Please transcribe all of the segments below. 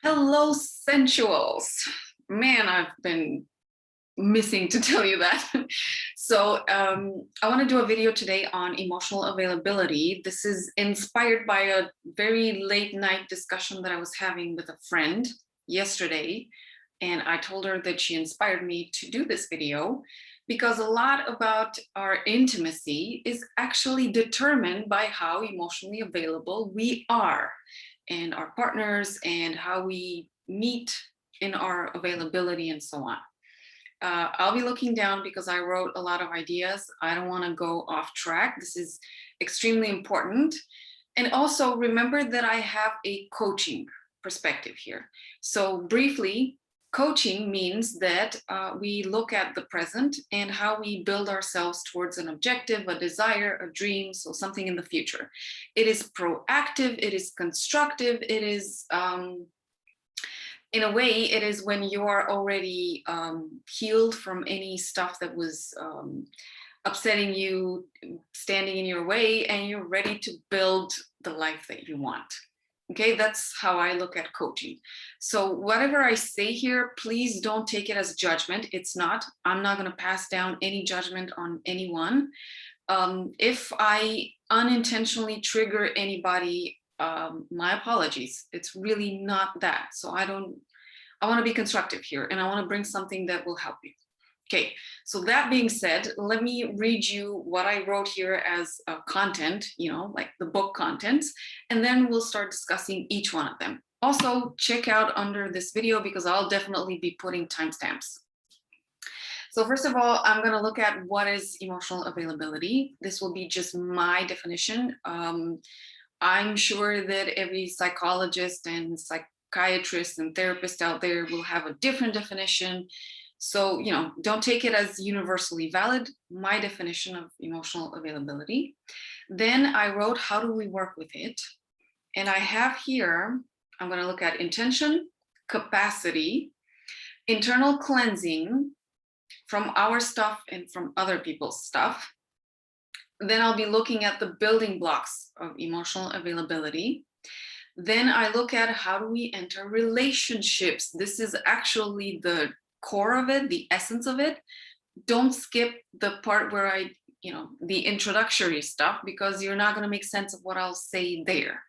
Hello, sensuals. Man, I've been missing to tell you that. I want to do a video today on emotional availability. This is inspired by a very late night discussion that I was having with a friend yesterday. And I told her that she inspired me to do this video because a lot about our intimacy is actually determined by how emotionally available we are and our partners and how we meet in our availability and so on. I'll be looking down because I wrote a lot of ideas. I don't want to go off track. This is extremely important. And also remember that I have a coaching perspective here. So briefly, coaching means that we look at the present and how we build ourselves towards an objective, a desire, a dream, so something in the future. It is proactive, it is constructive, it is, in a way, it is when you are already healed from any stuff that was upsetting you, standing in your way, and you're ready to build the life that you want. Okay, that's how I look at coaching. So whatever I say here, please don't take it as judgment. It's not. I'm not going to pass down any judgment on anyone. If I unintentionally trigger anybody, my apologies. It's really not that. So I want to be constructive here, and I want to bring something that will help you. Okay, so that being said, let me read you what I wrote here as content, like the book contents, and then we'll start discussing each one of them. Also, check out under this video because I'll definitely be putting timestamps. So first of all, I'm going to look at what is emotional availability. This will be just my definition. I'm sure that every psychologist and psychiatrist and therapist out there will have a different definition. So, don't take it as universally valid, my definition of emotional availability. Then I wrote, how do we work with it? And I have here, I'm going to look at intention, capacity, internal cleansing from our stuff and from other people's stuff. Then I'll be looking at the building blocks of emotional availability. Then I look at how do we enter relationships. This is actually the core of it, the essence of it. Don't skip the part where the introductory stuff, because you're not going to make sense of what I'll say there.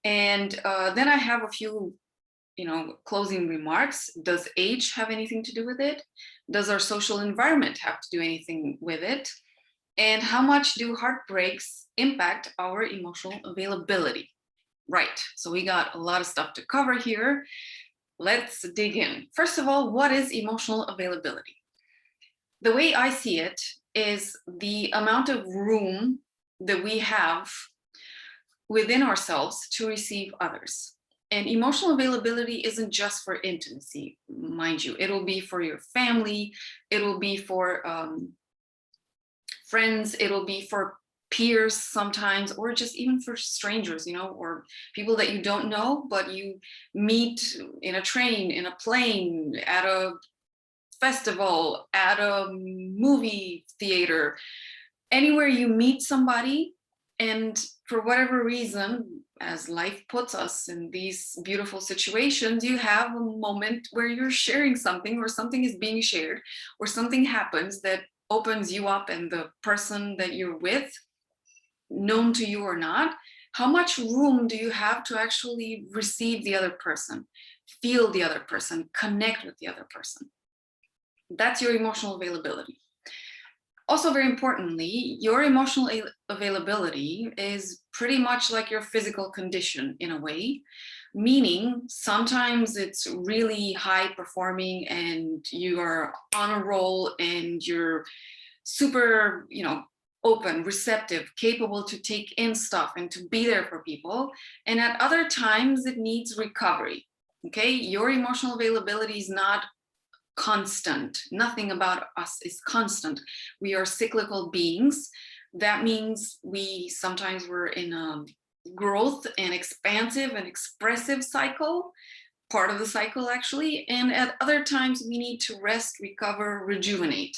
And then I have a few, closing remarks. Does age have anything to do with it? Does our social environment have to do anything with it? And how much do heartbreaks impact our emotional availability? Right, so we got a lot of stuff to cover here. Let's dig in. First of all, what is emotional availability? The way I see it is the amount of room that we have within ourselves to receive others. And emotional availability isn't just for intimacy, mind you. It'll be for your family, it'll be for friends, it'll be for peers sometimes, or just even for strangers, or people that you don't know, but you meet in a train, in a plane, at a festival, at a movie theater, anywhere you meet somebody. And for whatever reason, as life puts us in these beautiful situations, you have a moment where you're sharing something, or something is being shared, or something happens that opens you up, and the person that you're with, known to you or not, how much room do you have to actually receive the other person, feel the other person, connect with the other person? That's your emotional availability. Also, very importantly, your emotional availability is pretty much like your physical condition in a way, meaning sometimes it's really high performing and you are on a roll and you're super, open, receptive, capable to take in stuff and to be there for people. And at other times it needs recovery. Okay, your emotional availability is not constant. Nothing about us is constant. We are cyclical beings. That means sometimes we're in a growth and expansive and expressive cycle, part of the cycle actually, and at other times we need to rest, recover, rejuvenate.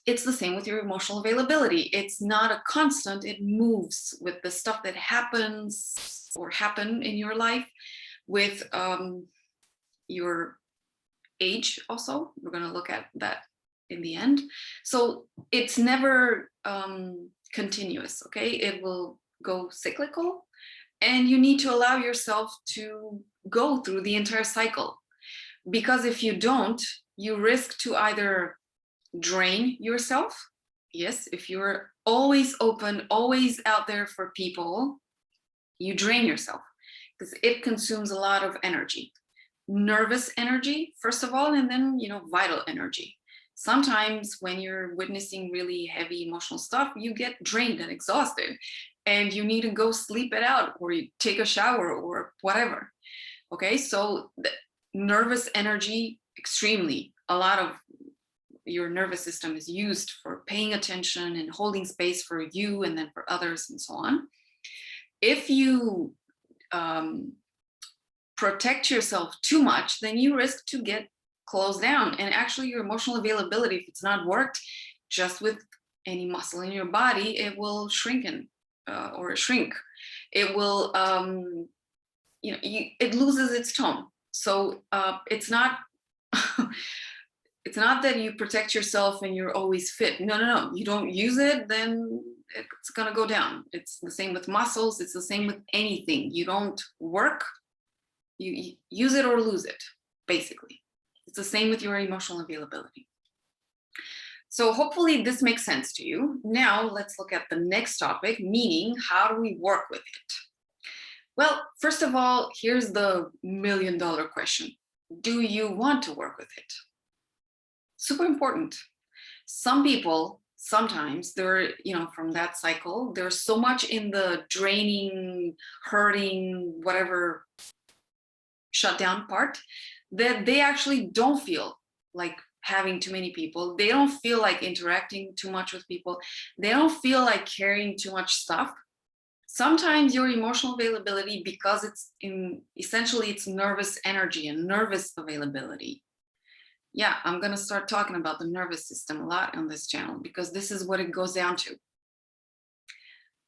It's the same with your emotional availability. It's not a constant, it moves with the stuff that happens or happen in your life. with your age also. We're going to look at that in the end. So it's never continuous, okay? It will go cyclical, and you need to allow yourself to go through the entire cycle, because if you don't, you risk to either drain yourself. Yes, if you're always open, always out there for people, you drain yourself because it consumes a lot of energy. Nervous energy, first of all, and then, vital energy. Sometimes when you're witnessing really heavy emotional stuff, you get drained and exhausted, and you need to go sleep it out, or you take a shower or whatever. Okay, so the nervous energy, extremely, a lot of your nervous system is used for paying attention and holding space for you and then for others and so on. If you protect yourself too much, then you risk to get closed down. And actually your emotional availability, if it's not worked just with any muscle in your body, it will shrink. It will, it loses its tone. So it's not, it's not that you protect yourself and you're always fit. No. You don't use it, then it's gonna go down. It's the same with muscles. It's the same with anything. You don't work, you use it or lose it, basically. It's the same with your emotional availability. So hopefully this makes sense to you. Now let's look at the next topic, meaning how do we work with it? Well, first of all, here's the million-dollar question. Do you want to work with it? Super important. Some people, sometimes they're, from that cycle, they're so much in the draining, hurting, whatever, shutdown part, that they actually don't feel like having too many people. They don't feel like interacting too much with people. They don't feel like carrying too much stuff. Sometimes your emotional availability, because it's essentially it's nervous energy and nervous availability. Yeah, I'm going to start talking about the nervous system a lot on this channel, because this is what it goes down to.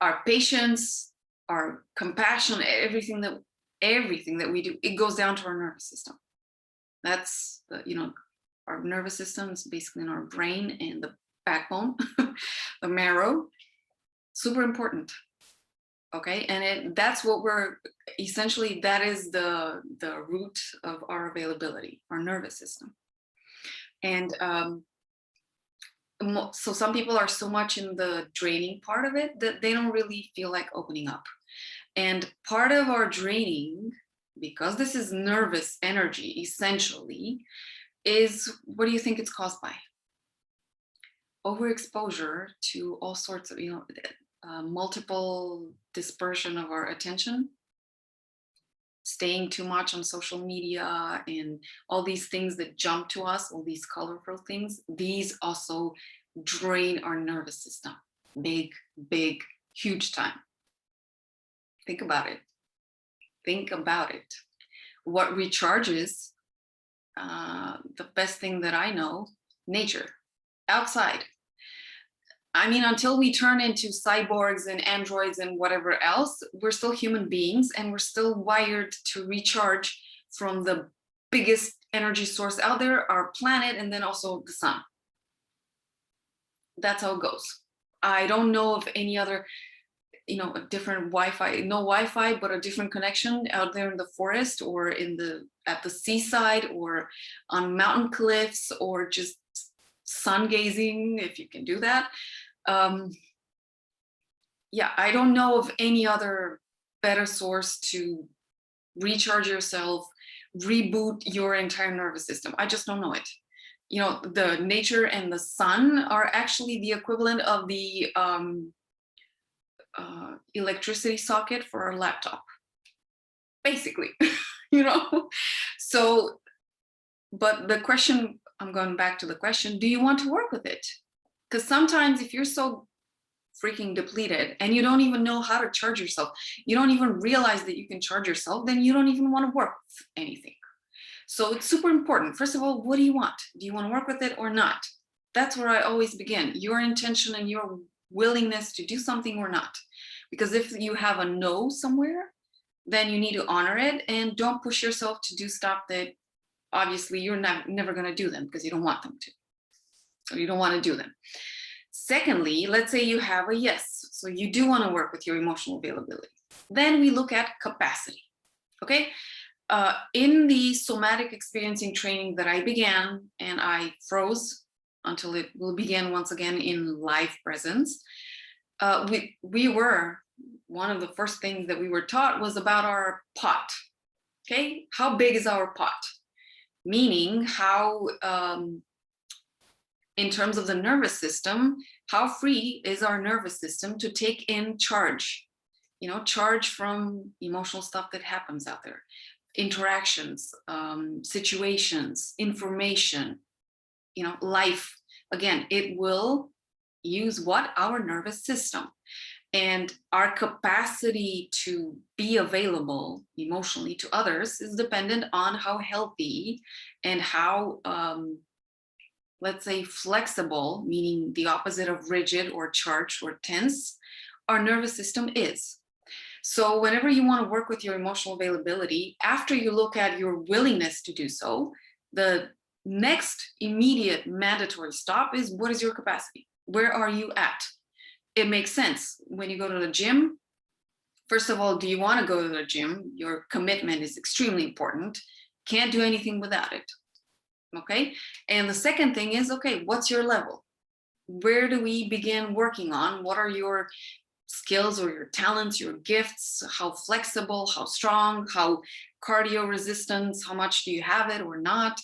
Our patience, our compassion, everything that we do, it goes down to our nervous system. That's our nervous system is basically in our brain and the backbone, the marrow. Super important. Okay, and that's what we're essentially, that is the root of our availability, our nervous system. And so some people are so much in the draining part of it that they don't really feel like opening up. And part of our draining, because this is nervous energy essentially, is, what do you think it's caused by? Overexposure to all sorts of, multiple dispersion of our attention, staying too much on social media and all these things that jump to us, all these colorful things, these also drain our nervous system. Big, huge time. Think about it. Think about it. What recharges, the best thing that I know, nature, outside. I mean, until we turn into cyborgs and androids and whatever else, we're still human beings, and we're still wired to recharge from the biggest energy source out there, our planet, and then also the sun. That's how it goes. I don't know of any other, a different Wi-Fi, no Wi-Fi, but a different connection out there in the forest, or at the seaside, or on mountain cliffs, or just sun gazing, if you can do that. Yeah, I don't know of any other better source to recharge yourself, reboot your entire nervous system. I just don't know it. The nature and the sun are actually the equivalent of the electricity socket for our laptop, basically. So, but the question, I'm going back to the question, do you want to work with it? Because sometimes if you're so freaking depleted and you don't even know how to charge yourself, you don't even realize that you can charge yourself, then you don't even want to work with anything. So it's super important. First of all, what do you want? Do you want to work with it or not? That's where I always begin. Your intention and your willingness to do something or not. Because if you have a no somewhere, then you need to honor it and don't push yourself to do stuff that obviously you're never going to do them because you don't want them to. So you don't want to do them. Secondly, let's say you have a yes. So you do want to work with your emotional availability. Then we look at capacity. Okay. In the somatic experiencing training that I began, and I froze until it will begin once again in live presence, we were, one of the first things that we were taught was about our pot. Okay, how big is our pot? Meaning how, in terms of the nervous system, how free is our nervous system to take in charge? You know, charge from emotional stuff that happens out there, interactions, situations, information, you know, life. Again, it will use what? Our nervous system. And our capacity to be available emotionally to others is dependent on how healthy and how, let's say, flexible, meaning the opposite of rigid or charged or tense, our nervous system is. So whenever you want to work with your emotional availability, after you look at your willingness to do so, the next immediate mandatory stop is, what is your capacity? Where are you at? It makes sense. When you go to the gym, first of all, do you want to go to the gym? Your commitment is extremely important. Can't do anything without it. Okay. And the second thing is, okay, what's your level? Where do we begin working on? What are your skills or your talents, your gifts? How flexible, how strong, how cardio resistance, how much do you have it or not?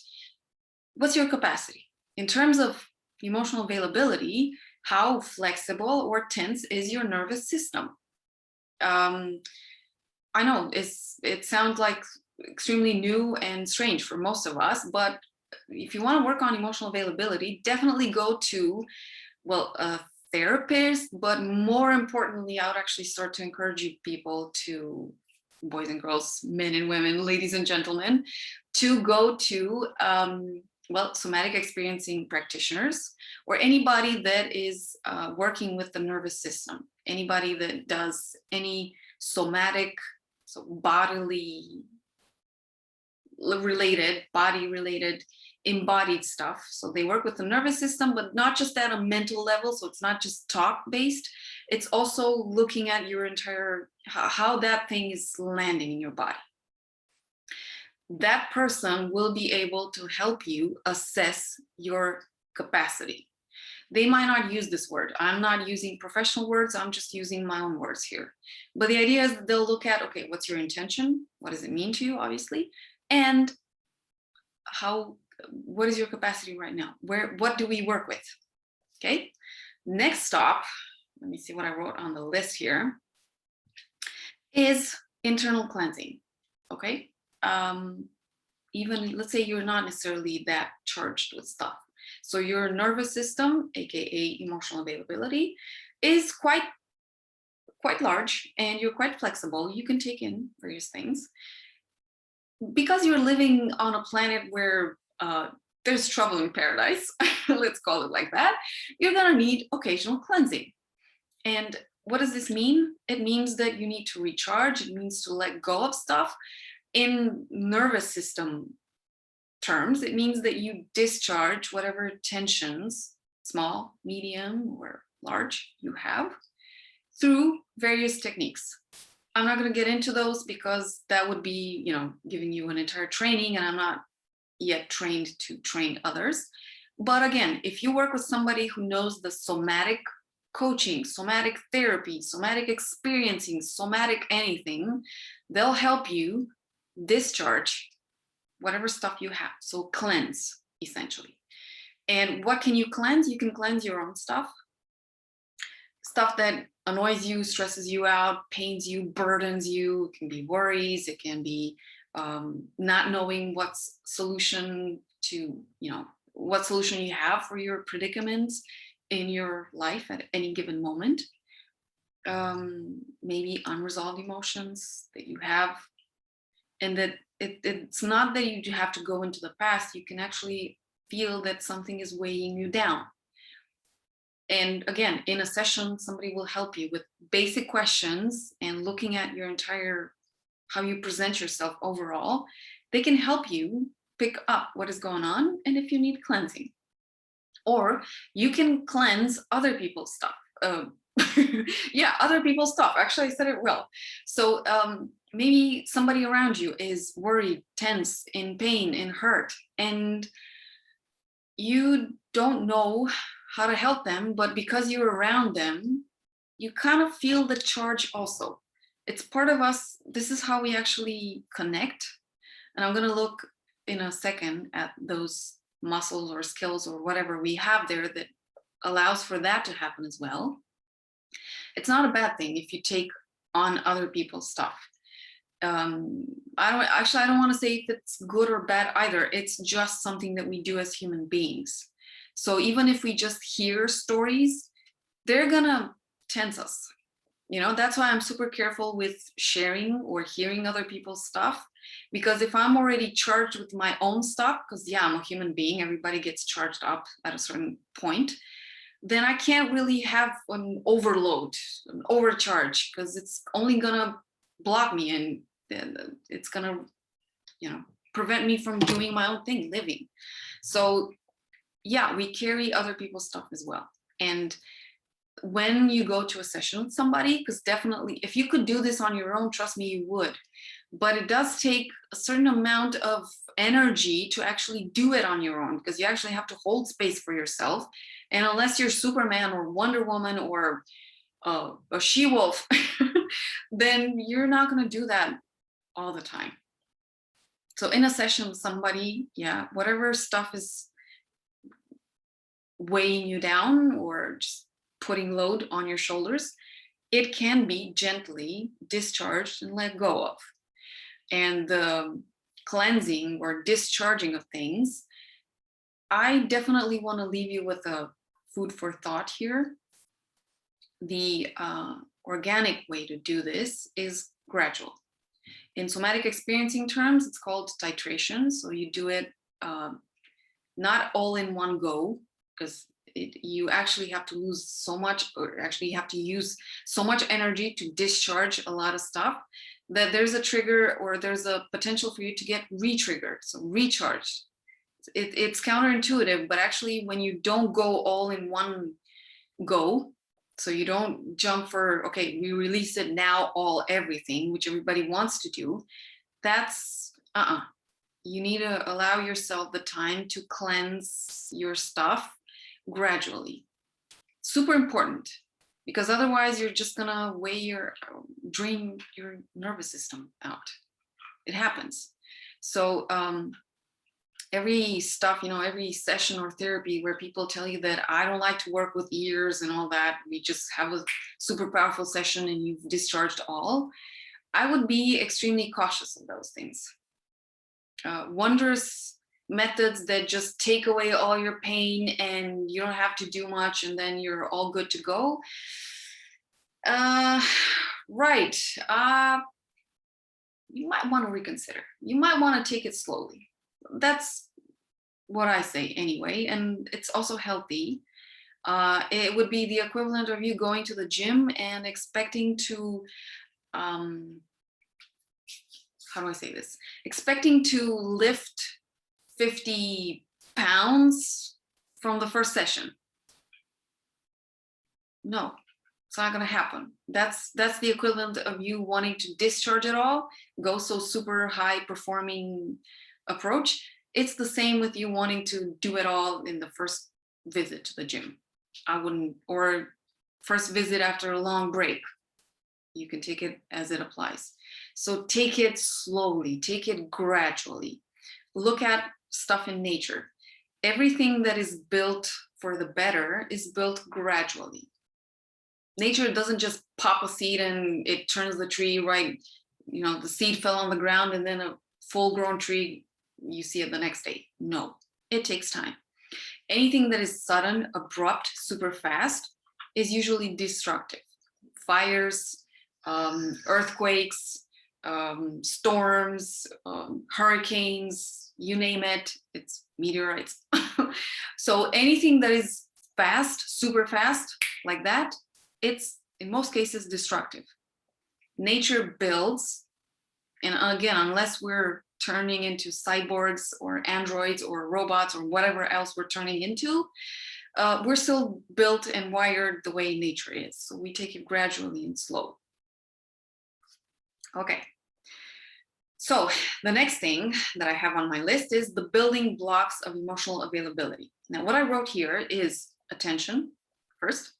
What's your capacity? In terms of emotional availability, how flexible or tense is your nervous system? I know it sounds like extremely new and strange for most of us, but if you want to work on emotional availability, definitely go to, well, a therapist, but more importantly, I would actually start to encourage you people to, boys and girls, men and women, ladies and gentlemen, to go to, well, somatic experiencing practitioners or anybody that is working with the nervous system, anybody that does any somatic, so bodily related, body related, embodied stuff. So they work with the nervous system, but not just at a mental level. So it's not just talk based. It's also looking at your entire, how that thing is landing in your body. That person will be able to help you assess your capacity. They might not use this word. I'm not using professional words. I'm just using my own words here. But the idea is that they'll look at, okay, what's your intention? What does it mean to you, obviously? And what is your capacity right now? What do we work with? Okay. Next stop, let me see what I wrote on the list here, is internal cleansing. Okay. Even let's say you're not necessarily that charged with stuff. So your nervous system, aka emotional availability, is quite large and you're quite flexible. You can take in various things. Because you're living on a planet where there's trouble in paradise, let's call it like that, you're gonna need occasional cleansing. And what does this mean? It means that you need to recharge. It means to let go of stuff. In nervous system terms, it means that you discharge whatever tensions, small, medium, or large, you have through various techniques. I'm not going to get into those because that would be, you know, giving you an entire training, and I'm not yet trained to train others. But again, if you work with somebody who knows the somatic coaching, somatic therapy, somatic experiencing, somatic anything, they'll help you discharge whatever stuff you have. So cleanse, essentially. And what can you cleanse? You can cleanse your own stuff that annoys you, stresses you out, pains you, burdens you. It can be worries. It can be not knowing what's solution to, you know, what solution you have for your predicaments in your life at any given moment. Maybe unresolved emotions that you have, and that it's not that you have to go into the past. You can actually feel that something is weighing you down. And again, in a session, somebody will help you with basic questions and looking at your entire how you present yourself overall, they can help you pick up what is going on and if you need cleansing. Or you can cleanse other people's stuff. Yeah, other people's stuff. Actually, I said it well. So maybe somebody around you is worried, tense, in pain, in hurt, and you don't know how to help them, but because you're around them, you kind of feel the charge also. It's part of us. This is how we actually connect. And I'm going to look in a second at those muscles or skills or whatever we have there that allows for that to happen as well. It's not a bad thing if you take on other people's stuff. I don't want to say if it's good or bad either. It's just something that we do as human beings. So even if we just hear stories, they're gonna tense us. You know, that's why I'm super careful with sharing or hearing other people's stuff. Because if I'm already charged with my own stuff, because yeah, I'm a human being, everybody gets charged up at a certain point, then I can't really have an overload, an overcharge, because it's only gonna block me and it's gonna, you know, prevent me from doing my own thing, living. So yeah, we carry other people's stuff as well. And when you go to a session with somebody, because definitely if you could do this on your own, trust me, you would. But it does take a certain amount of energy to actually do it on your own, because you actually have to hold space for yourself. And unless you're Superman or Wonder Woman or a she-wolf, then you're not going to do that all the time. So in a session with somebody, yeah, whatever stuff is weighing you down or just putting load on your shoulders, it can be gently discharged and let go of. And the cleansing or discharging of things, I definitely want to leave you with a food for thought here. The organic way to do this is gradual. In somatic experiencing terms, it's called titration. So you do it not all in one go, because you actually have to lose so much, or actually you have to use so much energy to discharge a lot of stuff, that there's a trigger or there's a potential for you to get re-triggered, so recharged. It's counterintuitive, but actually when you don't go all in one go, so you don't jump for, okay, we release it now, all everything, which everybody wants to do, that's you need to allow yourself the time to cleanse your stuff gradually. Super important, because otherwise you're just gonna weigh your nervous system out. It happens. So every stuff, you know, every session or therapy where people tell you that I don't like to work with ears and all that, we just have a super powerful session and you've discharged all, I would be extremely cautious of those things. Wondrous methods that just take away all your pain and you don't have to do much and then you're all good to go. Right. You might want to reconsider. You might want to take it slowly. That's what I say anyway. And it's also healthy. It would be the equivalent of you going to the gym and expecting to, how do I say this? Expecting to lift 50 pounds from the first session. No, it's not going to happen. That's the equivalent of you wanting to discharge it all, go so super high performing approach. It's the same with you wanting to do it all in the first visit to the gym. I wouldn't, or first visit after a long break. You can take it as it applies. So take it slowly, take it gradually. Look at stuff in nature. Everything that is built for the better is built gradually. Nature doesn't just pop a seed and it turns the tree right, you know, the seed fell on the ground and then a full-grown tree, you see it the next day. No, it takes time. Anything that is sudden, abrupt, super fast is usually destructive. Fires, earthquakes, storms, hurricanes, you name it, it's meteorites. So anything that is fast, super fast, like that, it's in most cases destructive. Nature builds And again, unless we're turning into cyborgs or androids or robots or whatever else we're turning into, we're still built and wired the way nature is. So we take it gradually and slow. Okay. So the next thing that I have on my list is the building blocks of emotional availability. Now, what I wrote here is attention first.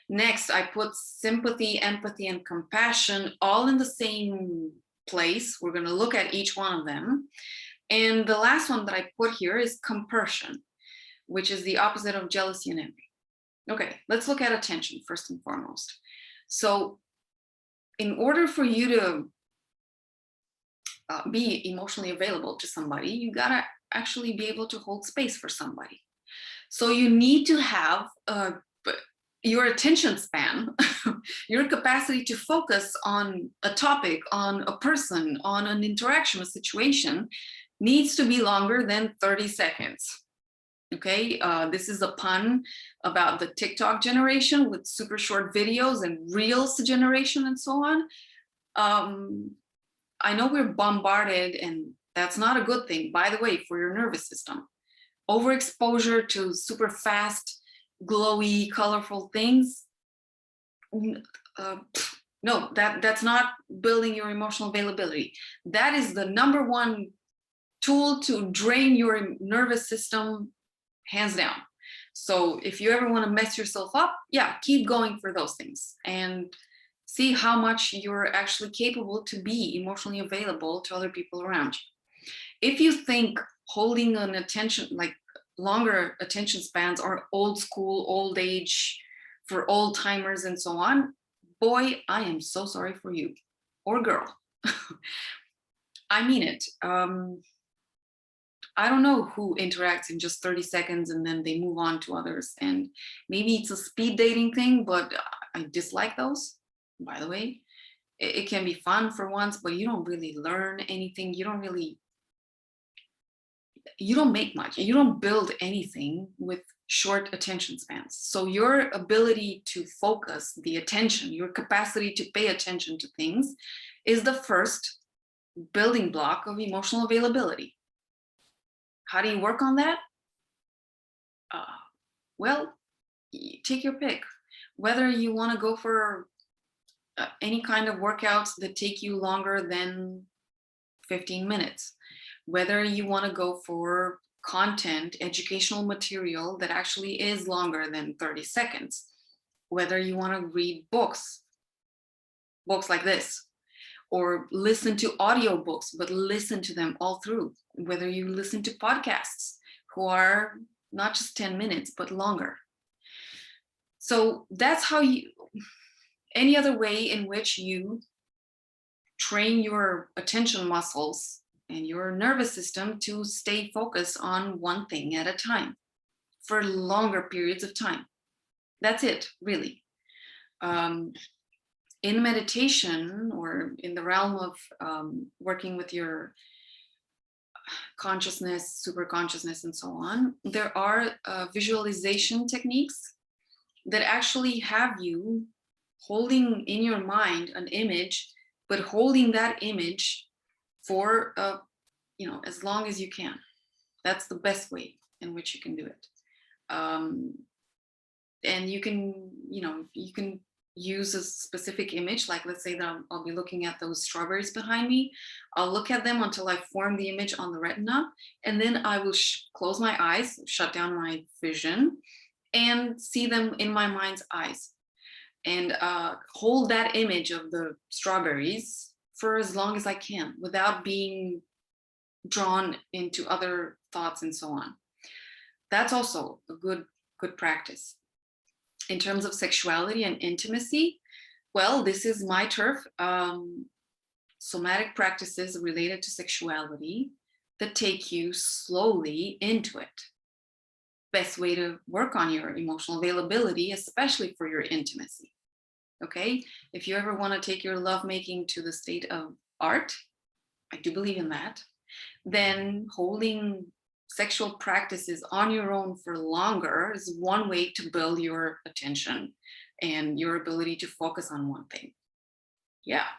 Next, I put sympathy, empathy, and compassion all in the same place. We're going to look at each one of them. And the last one that I put here is compersion, which is the opposite of jealousy and envy. Okay, let's look at attention first and foremost. So in order for you to be emotionally available to somebody, you gotta actually be able to hold space for somebody. So you need to have your attention span, your capacity to focus on a topic, on a person, on an interaction, a situation, needs to be longer than 30 seconds. Okay, this is a pun about the TikTok generation with super short videos and Reels generation and so on. I know we're bombarded, and that's not a good thing, by the way, for your nervous system. Overexposure to super fast, glowy, colorful things. No, that's not building your emotional availability. That is the #1 tool to drain your nervous system, hands down. So if you ever want to mess yourself up, yeah, keep going for those things and see how much you're actually capable to be emotionally available to other people around you. If you think holding an attention, like longer attention spans, are old school, old age, for old timers and so on, boy, I am so sorry for you, or girl. I mean it. I don't know who interacts in just 30 seconds and then they move on to others. And maybe it's a speed dating thing, but I dislike those, by the way. It can be fun for once, but you don't really learn anything. You don't make much. You don't build anything with short attention spans. So your ability to focus the attention, your capacity to pay attention to things, is the first building block of emotional availability. How do you work on that? Well, take your pick. Whether you want to go for any kind of workouts that take you longer than 15 minutes, whether you want to go for content, educational material that actually is longer than 30 seconds, whether you want to read books like this, or listen to audiobooks, but listen to them all through, whether you listen to podcasts who are not just 10 minutes, but longer. So that's how any other way in which you train your attention muscles and your nervous system to stay focused on one thing at a time for longer periods of time. That's it, really. In meditation, or in the realm of working with your consciousness, super consciousness, and so on, there are visualization techniques that actually have you holding in your mind an image, but holding that image for as long as you can. That's the best way in which you can do it. And you can use a specific image, like let's say that I'll be looking at those strawberries behind me. I'll look at them until I form the image on the retina, and then I will close my eyes, shut down my vision, and see them in my mind's eyes, and hold that image of the strawberries for as long as I can without being drawn into other thoughts and so on. That's also a good practice. In terms of sexuality and intimacy, well, this is my turf. Somatic practices related to sexuality that take you slowly into it. Best way to work on your emotional availability, especially for your intimacy. Okay, if you ever want to take your lovemaking to the state of art, I do believe in that, then holding sexual practices on your own for longer is one way to build your attention and your ability to focus on one thing. Yeah,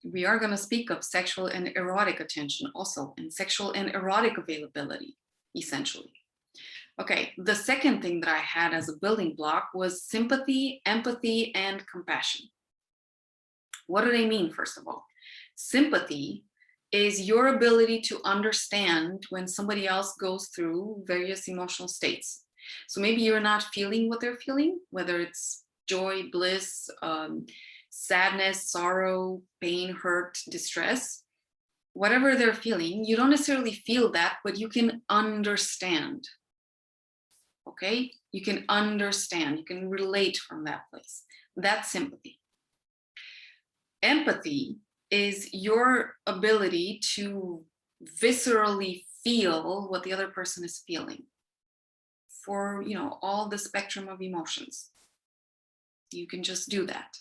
We are going to speak of sexual and erotic attention also, and sexual and erotic availability, essentially. Okay, the second thing that I had as a building block was sympathy, empathy, and compassion. What do they mean, first of all? Sympathy is your ability to understand when somebody else goes through various emotional states. So maybe you're not feeling what they're feeling, whether it's joy, bliss, sadness, sorrow, pain, hurt, distress, whatever they're feeling, you don't necessarily feel that, but you can understand. Okay? You can understand, you can relate from that place. That's sympathy. Empathy is your ability to viscerally feel what the other person is feeling for, you know, all the spectrum of emotions. You can just do that.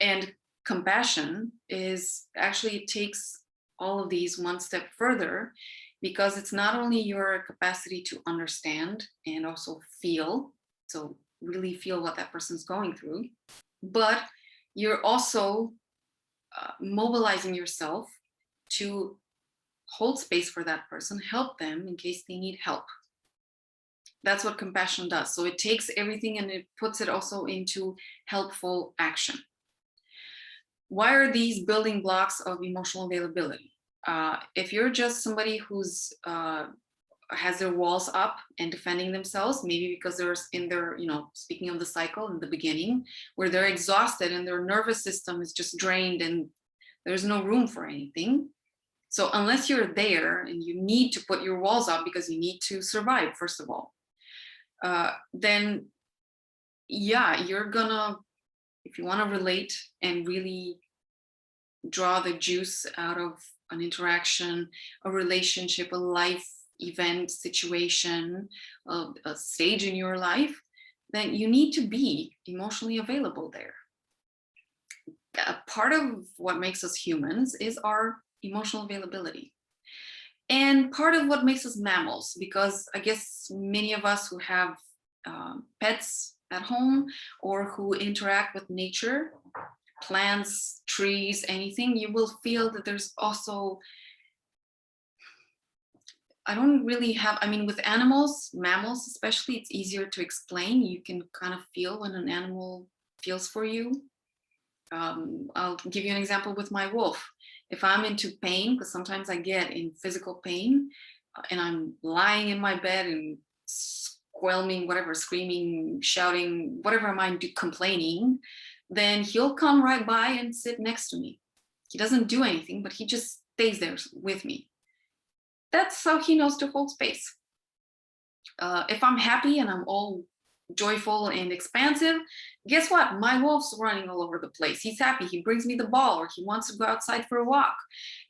And compassion is actually, it takes all of these one step further, because it's not only your capacity to understand and also feel, so really feel what that person's going through, but you're also mobilizing yourself to hold space for that person, help them in case they need help. That's what compassion does. So it takes everything and it puts it also into helpful action. Why are these building blocks of emotional availability? If you're just somebody who's has their walls up and defending themselves, maybe because they're in their, you know, speaking of the cycle in the beginning, where they're exhausted and their nervous system is just drained and there's no room for anything. So unless you're there and you need to put your walls up because you need to survive, first of all, then yeah, you're gonna, if you want to relate and really draw the juice out of an interaction, a relationship, a life event, situation, a stage in your life, then you need to be emotionally available there. Part of what makes us humans is our emotional availability. And part of what makes us mammals, because I guess many of us who have pets at home or who interact with nature, plants, trees, anything, you will feel that there's also, I don't really have, I mean, with animals, mammals especially, it's easier to explain. You can kind of feel when an animal feels for you. I'll give you an example with my wolf. If I'm into pain, because sometimes I get in physical pain, and I'm lying in my bed and squelming, whatever, screaming, shouting, whatever I'm complaining, then he'll come right by and sit next to me. He doesn't do anything, but he just stays there with me. That's how he knows to hold space. If I'm happy and I'm all joyful and expansive, guess what? My wolf's running all over the place. He's happy. He brings me the ball, or he wants to go outside for a walk.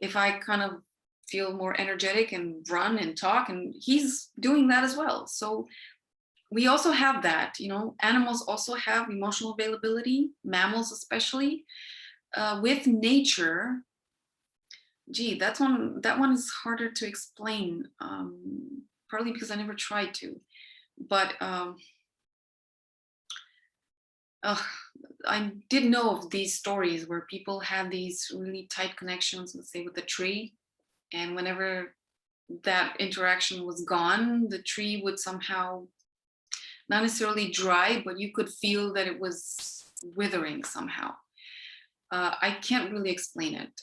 If I kind of feel more energetic and run and talk, and he's doing that as well. So we also have that, you know, animals also have emotional availability, mammals especially. With nature, gee, that one is harder to explain, partly because I never tried to, but I did know of these stories where people had these really tight connections, let's say with the tree, and whenever that interaction was gone, the tree would somehow not necessarily dry, but you could feel that it was withering somehow. I can't really explain it.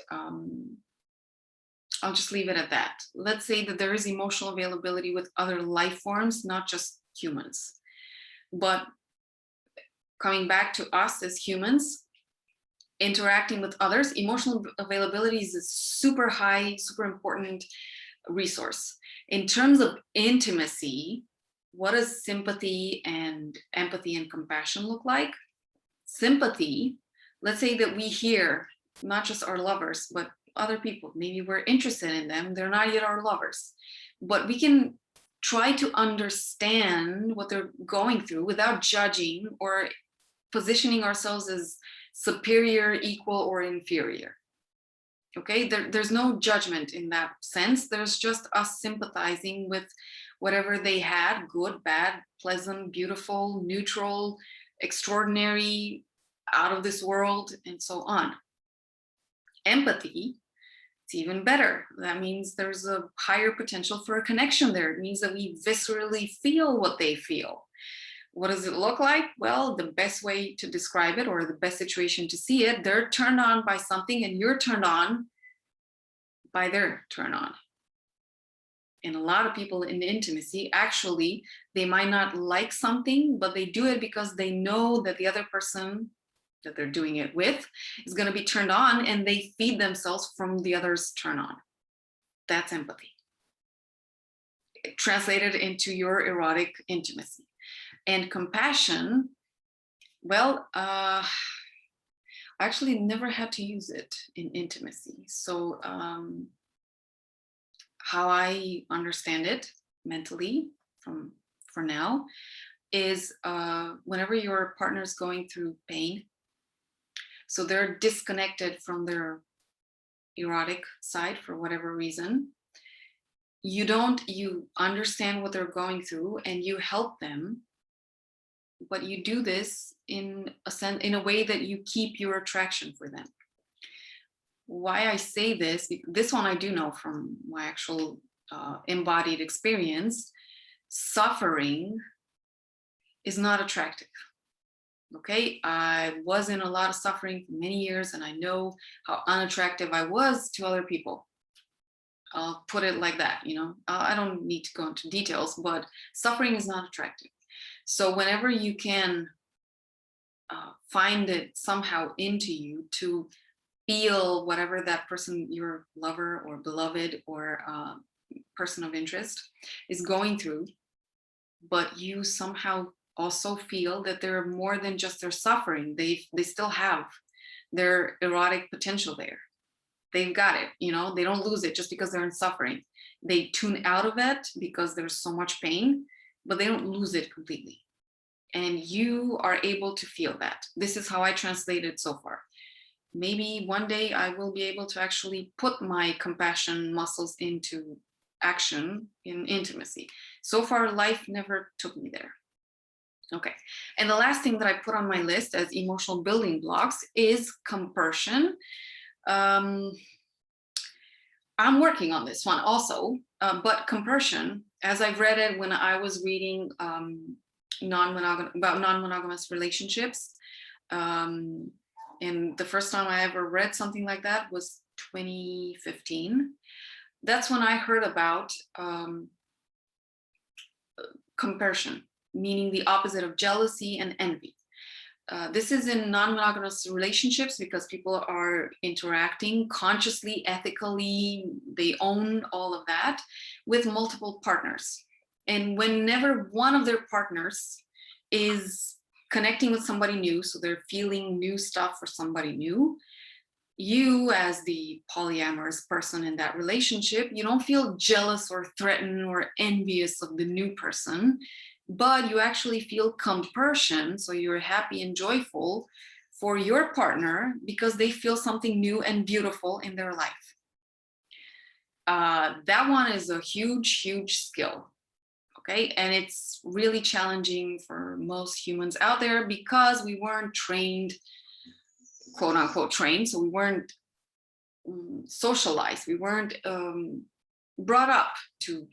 I'll just leave it at that. Let's say that there is emotional availability with other life forms, not just humans. But coming back to us as humans, interacting with others, emotional availability is a super high, super important resource. In terms of intimacy, what does sympathy and empathy and compassion look like? Sympathy, let's say that we hear not just our lovers, but other people, maybe we're interested in them, they're not yet our lovers, but we can try to understand what they're going through without judging or positioning ourselves as superior, equal, or inferior. Okay, there's no judgment in that sense. There's just us sympathizing with whatever they had, good, bad, pleasant, beautiful, neutral, extraordinary, out of this world, and so on. Empathy, it's even better. That means there's a higher potential for a connection there. It means that we viscerally feel what they feel. What does it look like? Well, the best way to describe it, or the best situation to see it, they're turned on by something and you're turned on by their turn on. And a lot of people in intimacy, actually, they might not like something, but they do it because they know that the other person that they're doing it with is going to be turned on, and they feed themselves from the other's turn on. That's empathy. Translated into your erotic intimacy. And compassion, well, I actually never had to use it in intimacy. So how I understand it mentally for now is whenever your partner is going through pain, so they're disconnected from their erotic side for whatever reason, you understand what they're going through and you help them, but you do this in a way that you keep your attraction for them. Why I say this one I do know from my actual embodied experience. Suffering is not attractive. Okay, I was in a lot of suffering for many years, and I know how unattractive I was to other people. I'll put it like that, you know. I don't need to go into details, but suffering is not attractive. So whenever you can find it somehow into you to feel whatever that person, your lover or beloved or person of interest, is going through, but you somehow also feel that they're more than just their suffering. They still have their erotic potential there. They've got it, you know, they don't lose it just because they're in suffering. They tune out of it because there's so much pain, but they don't lose it completely. And you are able to feel that. This is how I translate it so far. Maybe one day I will be able to actually put my compassion muscles into action in intimacy. So far, life never took me there. Okay, and the last thing that I put on my list as emotional building blocks is compersion. I'm working on this one also, but compersion, as I've read it when I was reading about non-monogamous relationships, and the first time I ever read something like that was 2015. That's when I heard about compersion, meaning the opposite of jealousy and envy. This is in non-monogamous relationships because people are interacting consciously, ethically, they own all of that with multiple partners. And whenever one of their partners is connecting with somebody new, so they're feeling new stuff for somebody new, you as the polyamorous person in that relationship, you don't feel jealous or threatened or envious of the new person, but you actually feel compersion, so you're happy and joyful for your partner because they feel something new and beautiful in their life. That one is a huge, huge skill. Okay, and it's really challenging for most humans out there because we weren't trained, quote unquote trained, so we weren't socialized, we weren't brought up to,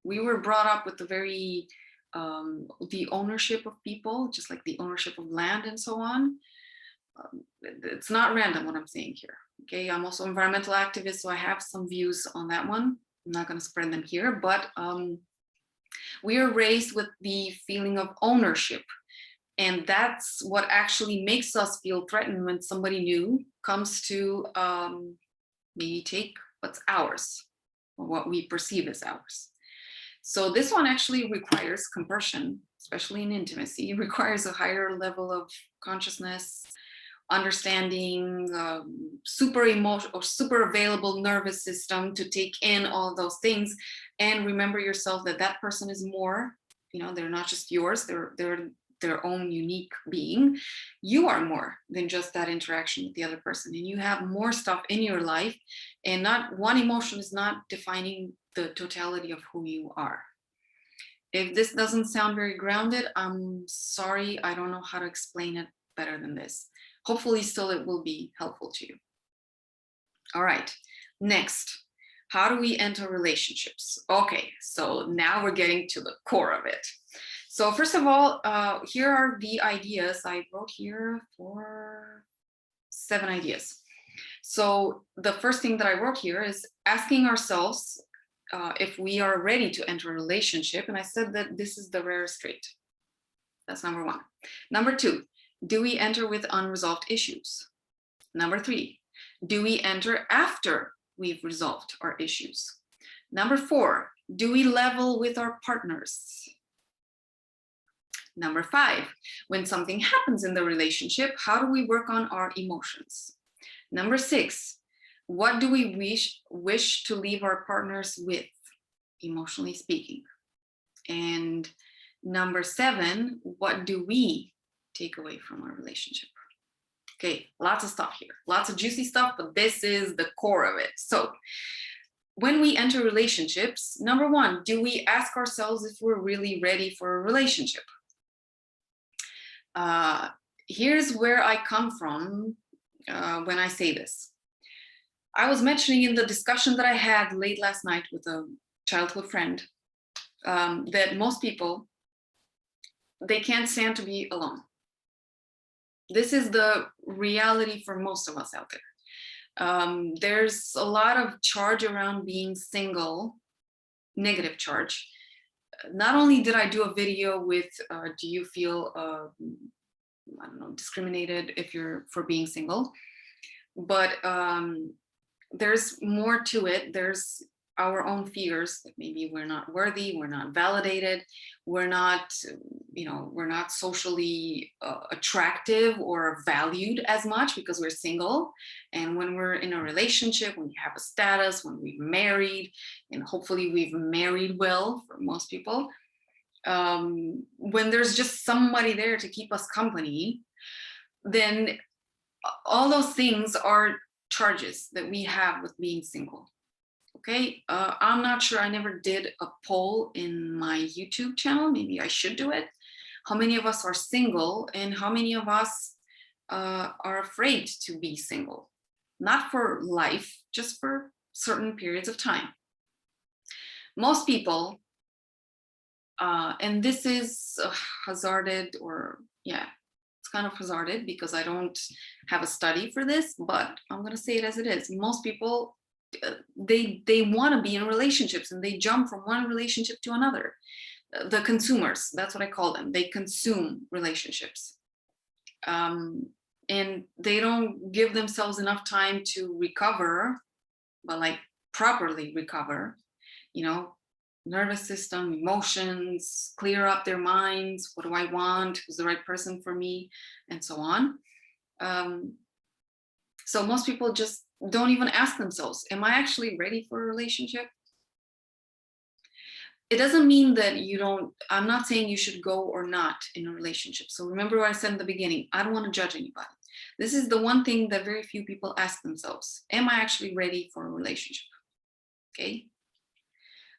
we were brought up with the very the ownership of people, just like the ownership of land and so on. It's not random what I'm saying here. Okay, I'm also an environmental activist, so I have some views on that one. I'm not going to spread them here, but we are raised with the feeling of ownership. And that's what actually makes us feel threatened when somebody new comes to maybe take what's ours, or what we perceive as ours. So this one actually requires compersion, especially in intimacy. It requires a higher level of consciousness, understanding, super emotional or super available nervous system to take in all those things, and remember yourself that that person is more, you know, they're not just yours, they're their own unique being. You are more than just that interaction with the other person, and you have more stuff in your life, and not one emotion is not defining the totality of who you are. If this doesn't sound very grounded, I'm sorry, I don't know how to explain it better than this. hopefully still it will be helpful to you. All right, next, how do we enter relationships? Okay, so now we're getting to the core of it. So first of all, here are the ideas. I wrote here for 7 ideas. So the first thing that I wrote here is asking ourselves if we are ready to enter a relationship. And I said that this is the rarest trait. That's number 1. Number 2, do we enter with unresolved issues? Number 3, do we enter after we've resolved our issues? Number 4, do we level with our partners? Number 5, when something happens in the relationship, how do we work on our emotions? Number 6, what do we wish to leave our partners with, emotionally speaking? And number 7, what do we take away from our relationship? Okay, lots of stuff here, lots of juicy stuff, but this is the core of it. So when we enter relationships, number 1, do we ask ourselves if we're really ready for a relationship? Here's where I come from when I say this. I was mentioning in the discussion that I had late last night with a childhood friend that most people, they can't stand to be alone. This is the reality for most of us out there. There's a lot of charge around being single, negative charge. Not only did I do a video with, do you feel, I don't know, discriminated if you're for being single, but there's more to it. There's our own fears that maybe we're not worthy, we're not validated, we're not, we're not socially attractive or valued as much because we're single. And when we're in a relationship, when we have a status, when we've married, and hopefully we've married well for most people, when there's just somebody there to keep us company, then all those things are charges that we have with being single. Okay, I'm not sure, I never did a poll in my YouTube channel, maybe I should do it. How many of us are single and how many of us are afraid to be single? Not for life, just for certain periods of time. Most people, and this is hazarded, or yeah, it's kind of hazarded because I don't have a study for this, but I'm going to say it as it is. Most people, they want to be in relationships and they jump from one relationship to another. The consumers, that's what I call them. They consume relationships. And they don't give themselves enough time to recover, but like properly recover, nervous system, emotions, clear up their minds. What do I want? Who's the right person for me? And so on. So most people just don't even ask themselves, am I actually ready for a relationship? It doesn't mean that you don't, I'm not saying you should go or not in a relationship. So remember what I said in the beginning, I don't want to judge anybody. This is the one thing that very few people ask themselves. Am I actually ready for a relationship? Okay.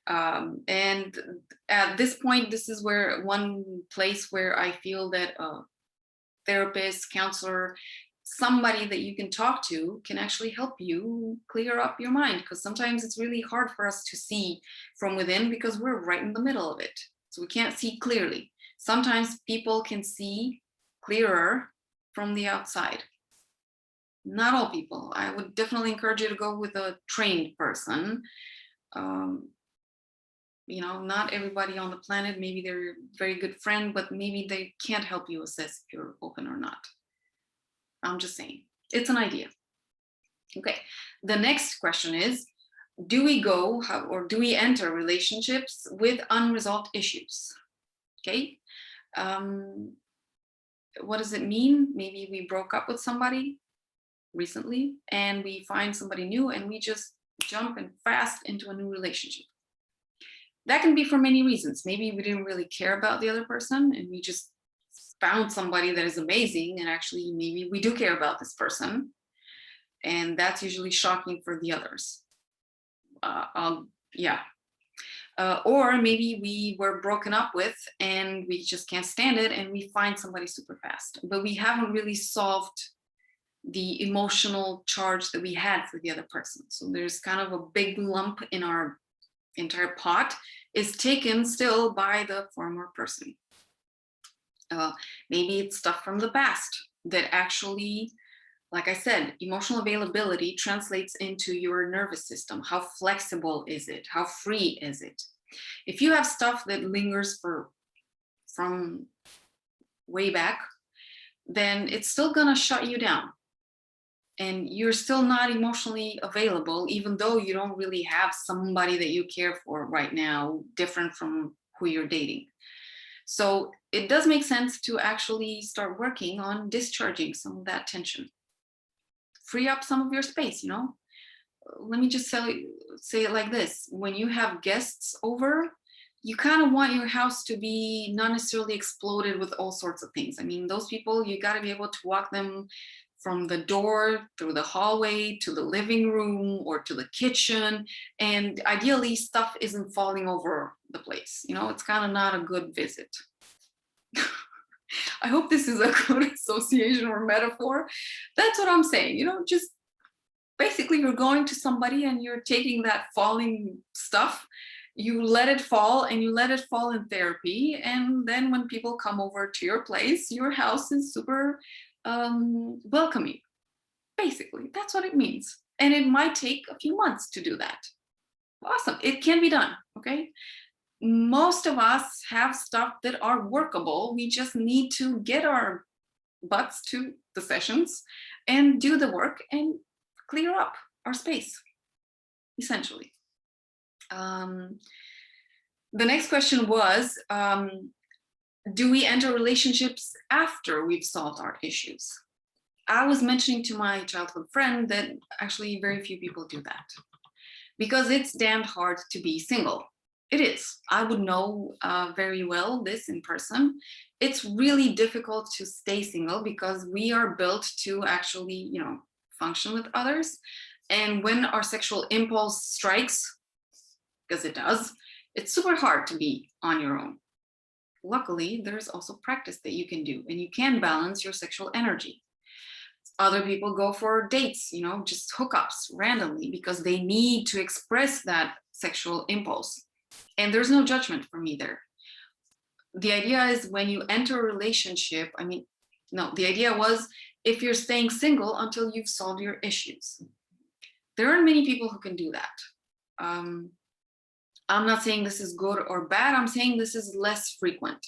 And at this point, this is where one place where I feel that a therapist, counselor, somebody that you can talk to can actually help you clear up your mind, because sometimes it's really hard for us to see from within because we're right in the middle of it. So we can't see clearly. Sometimes people can see clearer from the outside. Not all people. I would definitely encourage you to go with a trained person. Not everybody on the planet, maybe they're a very good friend, but maybe they can't help you assess if you're open or not. I'm just saying, it's an idea. Okay, the next question is, do we go or do we enter relationships with unresolved issues? Okay, what does it mean? Maybe we broke up with somebody recently and we find somebody new and we just jump and fast into a new relationship. That can be for many reasons. Maybe we didn't really care about the other person and we just found somebody that is amazing, and actually maybe we do care about this person, and that's usually shocking for the others. Or maybe we were broken up with and we just can't stand it and we find somebody super fast, but we haven't really solved the emotional charge that we had for the other person. So there's kind of a big lump in our entire pot is taken still by the former person. Maybe it's stuff from the past that actually, like I said, emotional availability translates into your nervous system. How flexible is it? How free is it? If you have stuff that lingers from way back, then it's still gonna shut you down. And you're still not emotionally available, even though you don't really have somebody that you care for right now, different from who you're dating. So it does make sense to actually start working on discharging some of that tension. Free up some of your space, you know? Let me just say it like this. When you have guests over, you kind of want your house to be not necessarily exploded with all sorts of things. I mean, those people, you got to be able to walk them from the door through the hallway to the living room or to the kitchen. And ideally, stuff isn't falling over the place. You know, it's kind of not a good visit. I hope this is a good association or metaphor. That's what I'm saying. You know, just basically you're going to somebody and you're taking that falling stuff, you let it fall, and you let it fall in therapy. And then when people come over to your place, your house is super welcoming. Basically, that's what it means. And it might take a few months to do that. Awesome. It can be done. Okay. Most of us have stuff that are workable. We just need to get our butts to the sessions and do the work and clear up our space, essentially. The next question was, do we enter relationships after we've solved our issues? I was mentioning to my childhood friend that actually very few people do that because it's damned hard to be single. It is. I would know very well this in person. It's really difficult to stay single because we are built to actually, you know, function with others. And when our sexual impulse strikes, because it does, it's super hard to be on your own. Luckily, there's also practice that you can do, and you can balance your sexual energy. Other people go for dates, you know, just hookups randomly because they need to express that sexual impulse. And there's no judgment for me there. The idea is when you enter a relationship, the idea was if you're staying single until you've solved your issues. There aren't many people who can do that. I'm not saying this is good or bad. I'm saying this is less frequent.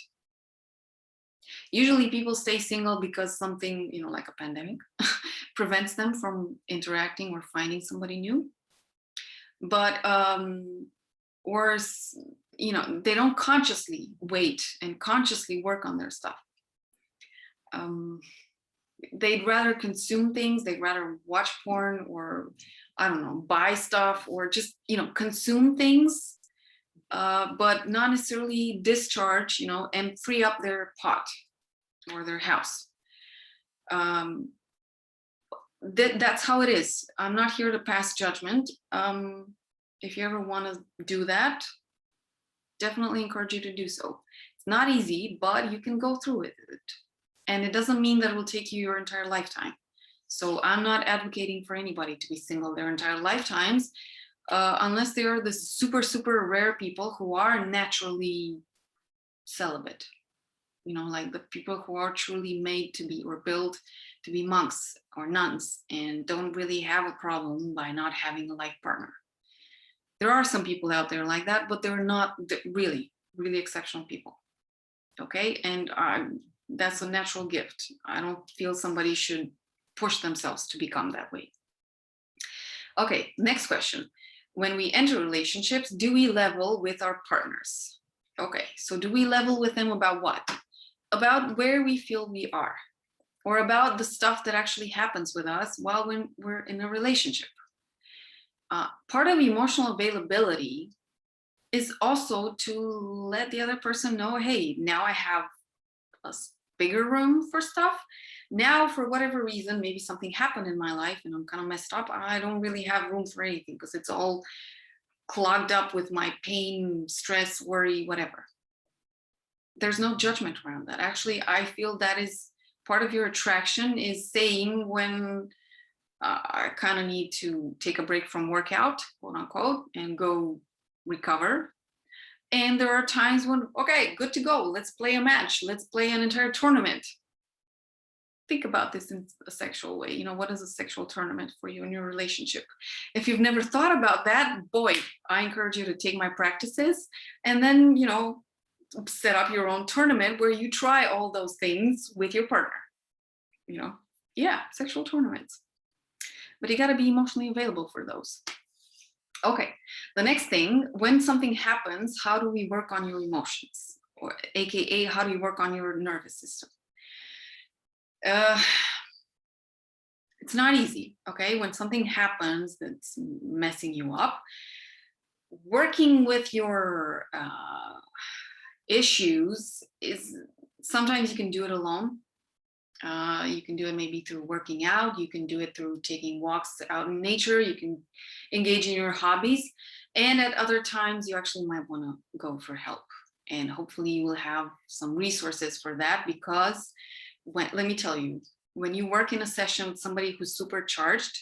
Usually people stay single because something, you know, like a pandemic prevents them from interacting or finding somebody new. But, or, you know, they don't consciously wait and consciously work on their stuff. They'd rather consume things. They'd rather watch porn or, I don't know, buy stuff or just, you know, consume things, but not necessarily discharge, you know, and free up their pot or their house. That's how it is. I'm not here to pass judgment. If you ever want to do that, definitely encourage you to do so. It's not easy, but you can go through with it. And it doesn't mean that it will take you your entire lifetime. So I'm not advocating for anybody to be single their entire lifetimes, unless they are the super, super rare people who are naturally celibate. You know, like the people who are truly made to be or built to be monks or nuns and don't really have a problem by not having a life partner. There are some people out there like that, but they're not really, really exceptional people. Okay, and that's a natural gift. I don't feel somebody should push themselves to become that way. Okay, next question. When we enter relationships, do we level with our partners? Okay, so do we level with them about what? About where we feel we are, or about the stuff that actually happens with us while when we're in a relationship. Part of emotional availability is also to let the other person know, hey, now I have a bigger room for stuff. Now, for whatever reason, maybe something happened in my life and I'm kind of messed up. I don't really have room for anything because it's all clogged up with my pain, stress, worry, whatever. There's no judgment around that. Actually, I feel that is part of your attraction is saying when I kind of need to take a break from workout, quote unquote, and go recover. And there are times when, okay, good to go. Let's play a match. Let's play an entire tournament. Think about this in a sexual way. You know, what is a sexual tournament for you in your relationship? If you've never thought about that, boy, I encourage you to take my practices and then, you know, set up your own tournament where you try all those things with your partner. You know, yeah, sexual tournaments. But you got to be emotionally available for those. Okay, the next thing, when something happens, how do we work on your emotions? Or AKA, how do you work on your nervous system? It's not easy, okay? When something happens that's messing you up, working with your issues is, sometimes you can do it alone. You can do it maybe through working out. You can do it through taking walks out in nature. You can engage in your hobbies. And at other times, you actually might want to go for help. And hopefully you will have some resources for that, because let me tell you, when you work in a session with somebody who's supercharged,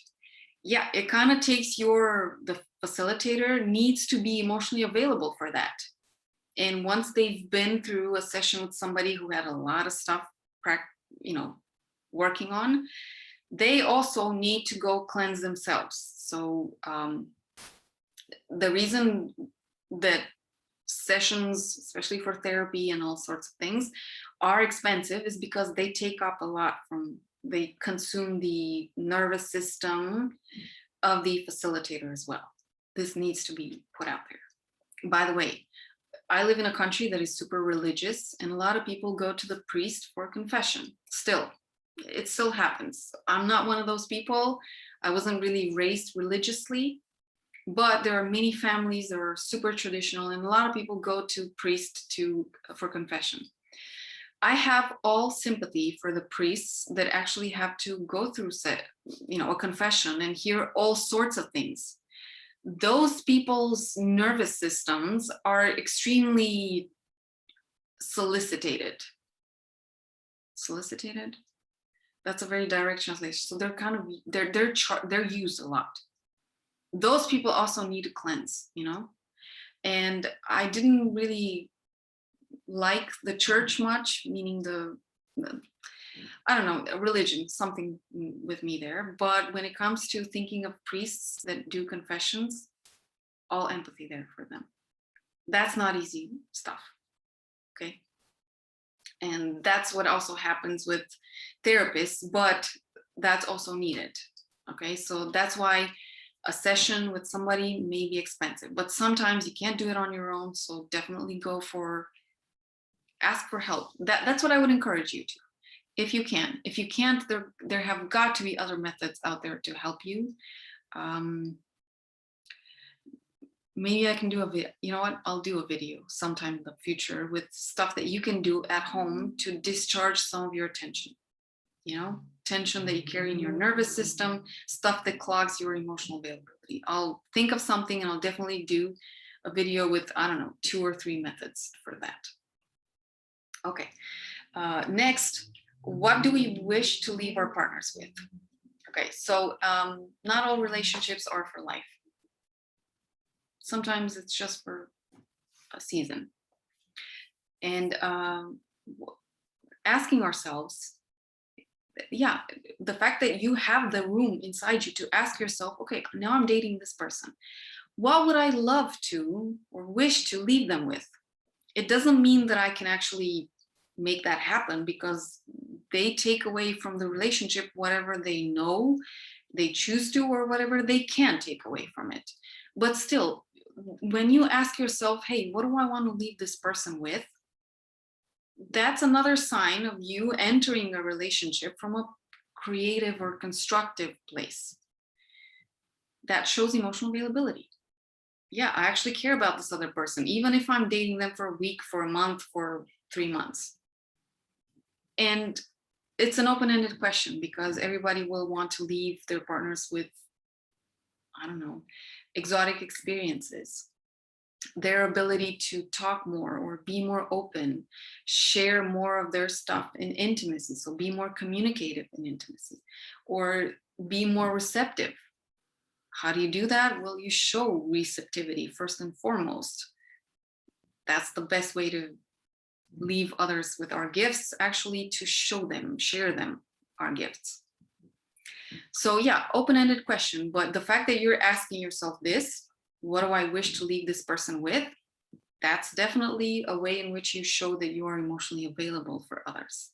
yeah, it kind of takes the facilitator needs to be emotionally available for that. And once they've been through a session with somebody who had a lot of stuff working on, they also need to go cleanse themselves. So the reason that sessions, especially for therapy and all sorts of things, are expensive is because they take up a lot they consume the nervous system of the facilitator as well. This needs to be put out there. By the way, I live in a country that is super religious, and a lot of people go to the priest for confession. Still, it still happens. I'm not one of those people. I wasn't really raised religiously, but there are many families that are super traditional, and a lot of people go to priest for confession. I have all sympathy for the priests that actually have to go through a confession and hear all sorts of things. Those people's nervous systems are extremely solicited. That's a very direct translation. So they're kind of they're used a lot. Those people also need to cleanse, you know. And I didn't really like the church much, meaning I don't know, religion, something with me there. But when it comes to thinking of priests that do confessions, all empathy there for them. That's not easy stuff, okay? And that's what also happens with therapists, but that's also needed, okay? So that's why a session with somebody may be expensive, but sometimes you can't do it on your own. So definitely ask for help. That's what I would encourage you to. If you can. If you can't, there have got to be other methods out there to help you. Maybe I can do a video. You know what? I'll do a video sometime in the future with stuff that you can do at home to discharge some of your tension. You know, tension that you carry in your nervous system, stuff that clogs your emotional availability. I'll think of something and I'll definitely do a video with, I don't know, 2 or 3 methods for that. Okay, next, what do we wish to leave our partners with? Okay, so not all relationships are for life. Sometimes it's just for a season. And asking ourselves, yeah, the fact that you have the room inside you to ask yourself, okay, now I'm dating this person. What would I love to or wish to leave them with? It doesn't mean that I can actually make that happen, because they take away from the relationship whatever they know they choose to, or whatever they can take away from it. But still, when you ask yourself, hey, what do I want to leave this person with? That's another sign of you entering a relationship from a creative or constructive place. That shows emotional availability. Yeah, I actually care about this other person, even if I'm dating them for a week, for a month, for 3 months. And it's an open-ended question, because everybody will want to leave their partners with, I don't know, exotic experiences. their ability to talk more or be more open, share more of their stuff in intimacy. So be more communicative in intimacy, or be more receptive. How do you do that? Well, you show receptivity first and foremost. That's the best way to leave others with our gifts, actually, to show them, share them, our gifts. So yeah, open-ended question, but the fact that you're asking yourself this, what do I wish to leave this person with? That's definitely a way in which you show that you are emotionally available for others.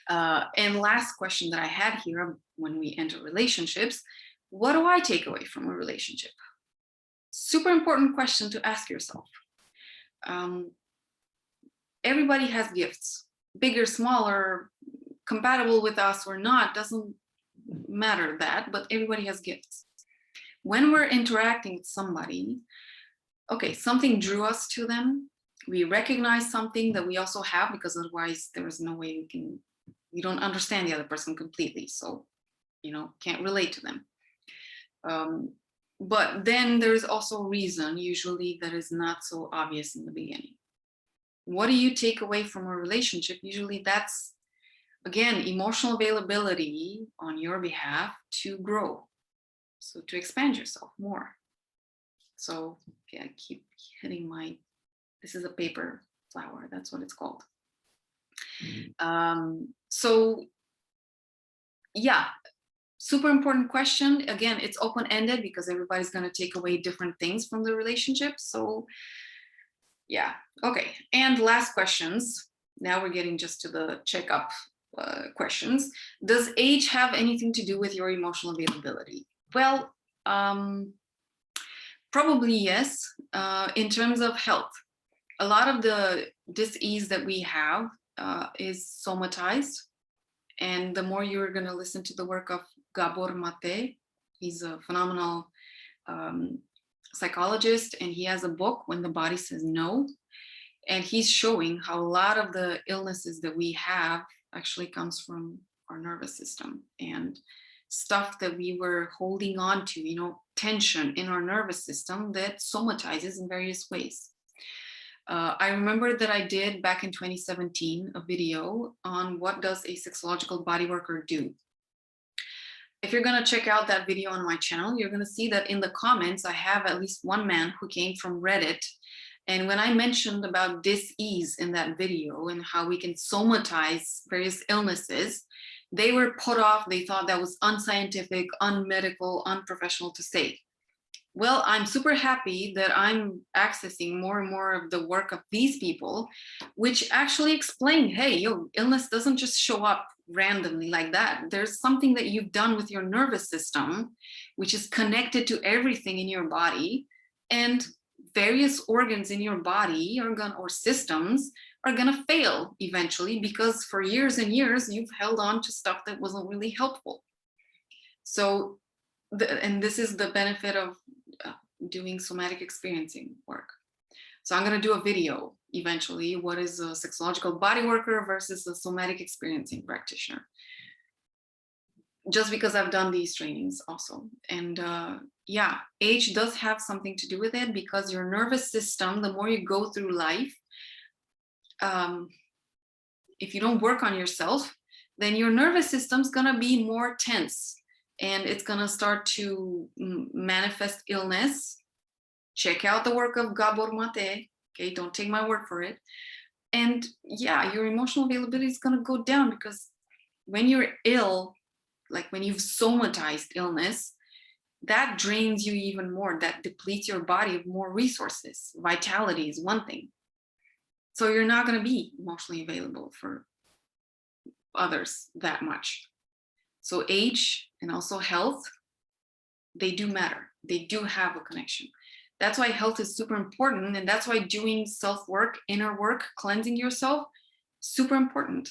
And last question that I had here when we enter relationships, what do I take away from a relationship? Super important question to ask yourself. Everybody has gifts, bigger, smaller, compatible with us or not, doesn't matter that, but everybody has gifts. When we're interacting with somebody, okay, something drew us to them. We recognize something that we also have, because otherwise there is no way we don't understand the other person completely. So, can't relate to them. But then there's also a reason, usually, that is not so obvious in the beginning. What do you take away from a relationship? Usually that's, again, emotional availability on your behalf to grow. So to expand yourself more. So yeah, I keep hitting this is a paper flower, that's what it's called. So yeah, super important question. Again, it's open-ended because everybody's going to take away different things from the relationship. So yeah, okay. And last questions. Now we're getting just to the checkup questions. Does age have anything to do with your emotional availability? Well, probably yes. In terms of health, a lot of the dis-ease that we have is somatized. And the more you're going to listen to the work of Gabor Mate, he's a phenomenal psychologist, and he has a book, When the Body Says No. And he's showing how a lot of the illnesses that we have actually comes from our nervous system and stuff that we were holding on to, tension in our nervous system that somatizes in various ways. I remember that I did back in 2017 a video on what does a sexological bodyworker do. If you're going to check out that video on my channel, you're going to see that in the comments, I have at least one man who came from Reddit. And when I mentioned about dis-ease in that video and how we can somatize various illnesses, they were put off. They thought that was unscientific, unmedical, unprofessional to say. Well, I'm super happy that I'm accessing more and more of the work of these people, which actually explain, hey, illness doesn't just show up randomly like that. There's something that you've done with your nervous system, which is connected to everything in your body, and various organs in your body or systems are gonna fail eventually, because for years and years, you've held on to stuff that wasn't really helpful. So, and this is the benefit of doing somatic experiencing work. So I'm going to do a video eventually, what is a sexological bodyworker versus a somatic experiencing practitioner, just because I've done these trainings also. And yeah, age does have something to do with it, because your nervous system, the more you go through life, if you don't work on yourself, then your nervous system's going to be more tense. And it's going to start to manifest illness. Check out the work of Gabor Mate. Okay, don't take my word for it. And yeah, your emotional availability is going to go down, because when you're ill, like when you've somatized illness, that drains you even more. That depletes your body of more resources. Vitality is one thing. So you're not going to be emotionally available for others that much. So age and also health, they do matter. They do have a connection. That's why health is super important. And that's why doing self-work, inner work, cleansing yourself, super important.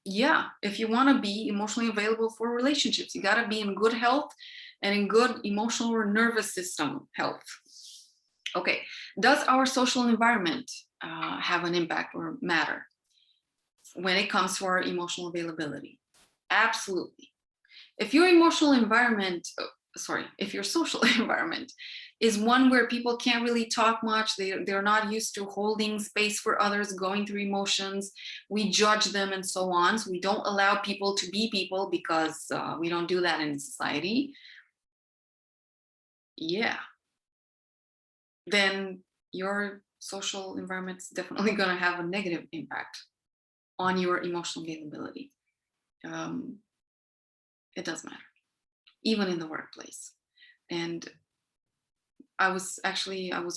Yeah, if you want to be emotionally available for relationships, you got to be in good health and in good emotional or nervous system health. Okay, does our social environment have an impact or matter when it comes to our emotional availability? Absolutely. If your emotional environment sorry, if your social environment is one where people can't really talk much, they're not used to holding space for others, going through emotions, we judge them and so on. So we don't allow people to be people because we don't do that in society. Yeah, then your social environment is definitely going to have a negative impact on your emotional availability. It does matter, even in the workplace. And I was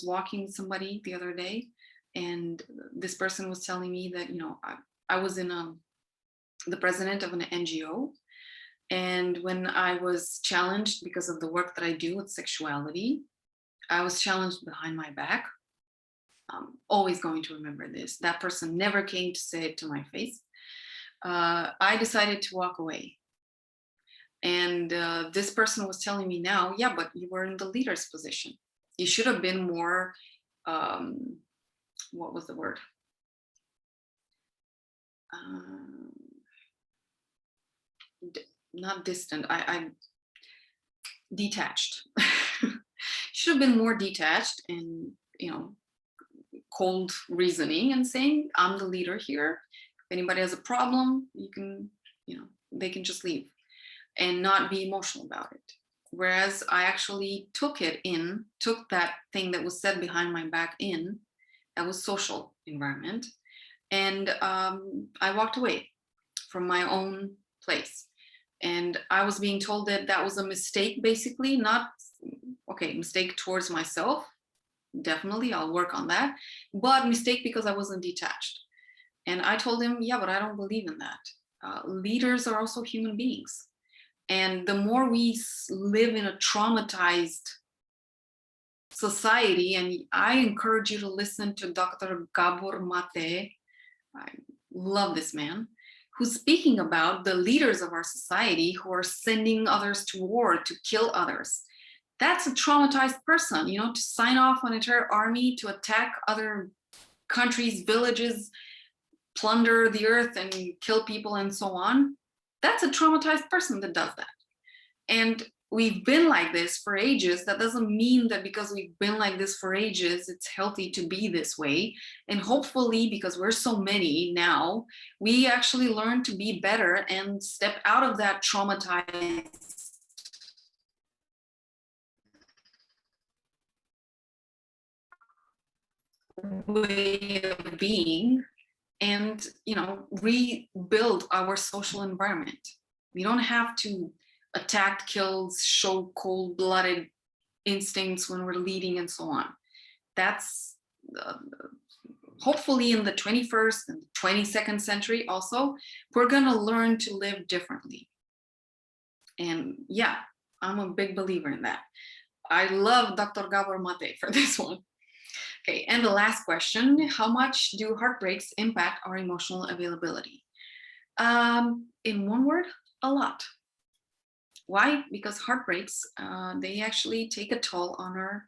walking with somebody the other day, and this person was telling me that, you know, I was in the president of an NGO. And when I was challenged because of the work that I do with sexuality, I was challenged behind my back. I'm always going to remember this. That person never came to say it to my face. I decided to walk away. And this person was telling me now, yeah, but you were in the leader's position. You should have been more, what was the word? Not distant, I detached. Should have been more detached and, you know, cold reasoning and saying, I'm the leader here. If anybody has a problem, you can, you know, they can just leave, and not be emotional about it. Whereas I actually took that thing that was said behind my back in, that was social environment. And I walked away from my own place. And I was being told that that was a mistake, basically, not, okay, mistake towards myself. Definitely, I'll work on that. But mistake because I wasn't detached. And I told him, yeah, but I don't believe in that. Leaders are also human beings. And the more we live in a traumatized society, and I encourage you to listen to Dr. Gabor Mate, I love this man, who's speaking about the leaders of our society who are sending others to war to kill others. That's a traumatized person, you know, to sign off on an entire army to attack other countries, villages, plunder the earth and kill people and so on. That's a traumatized person that does that. And we've been like this for ages. That doesn't mean that because we've been like this for ages, it's healthy to be this way. And hopefully, because we're so many now, we actually learn to be better and step out of that traumatized way of being, and, you know, rebuild our social environment. We don't have to attack, kill, show cold-blooded instincts when we're leading and so on. That's hopefully in the 21st and 22nd century also, we're gonna learn to live differently. And yeah, I'm a big believer in that. I love Dr. Gabor Mate for this one. Okay, and the last question, how much do heartbreaks impact our emotional availability? In one word, a lot. Why? Because heartbreaks, they actually take a toll on our